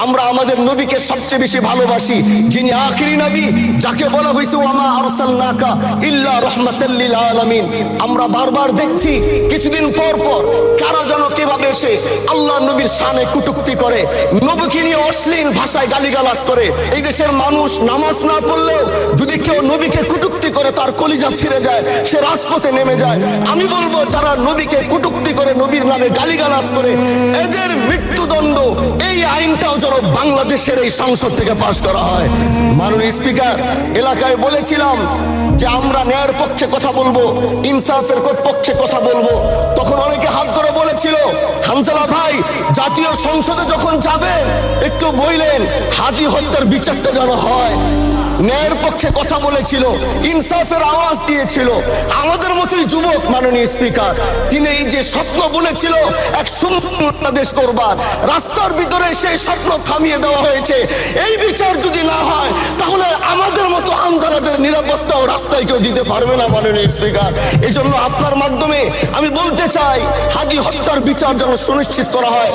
আমরা আমাদের নবীকে সবচেয়ে বেশি ভালোবাসি, যিনি আখিরি নবী, যাকে বলা হয়েছে ওয়ামা আরসালনাকা ইল্লা রাহমাতাল লিল আলামিন। আমরা বারবার দেখছি কিছুদিন পর পর কারা যেন কিভাবে এসে আল্লাহ নবীর শানে কটূক্তি করে, নবীকে নিয়ে অশ্লীল ভাষায় গালিগালাজ করে। এই দেশের মানুষ নামাজ না পড়লেও যদি কেউ নবীকে কটূক্তি করে তার কলিজা ছিঁড়ে যায়, সে রাজপথে নেমে যায়। আমি বলবো যারা নবীকে কটূক্তি করে, নবীর নামে গালিগালাজ করে, এদের মৃত্যুদণ্ড এই আইনটাও যেন বাংলাদেশের এই সংসদ থেকে পাশ করা হয়। মাননীয় স্পিকার, এলাকায় বলেছিলাম যে আমরা ন্যায়ের পক্ষে কথা বলবো, ইনসাফের পক্ষে কথা বলবো। তখন অনেকে হাত ধরে বলেছিল, হামজালা ভাই জাতীয় সংসদে যখন যাবেন একটু বললেন হাদি হত্যার বিচারটা যেন হয়। ন্যায়ের পক্ষে কথা বলেছিল, ইনসাফের আওয়াজ দিয়েছিল। আমাদের মতোই যুবক মাননীয় স্পিকার, তিনি এই যে স্বপ্ন বলেছিল এক সুন্দর বাংলাদেশ করবার, রাস্তার ভিতরে সেই স্বপ্ন থামিয়ে দেওয়া হয়েছে। এই বিচার যদি না হয় তাহলে আমাদের মতো আন্দোলনের নিরাপত্তাও রাস্তায় কেউ দিতে পারবে না মাননীয় স্পিকার। এই জন্য আপনার মাধ্যমে আমি বলতে চাই, হাদি হত্যার বিচার যেন সুনিশ্চিত করা হয়।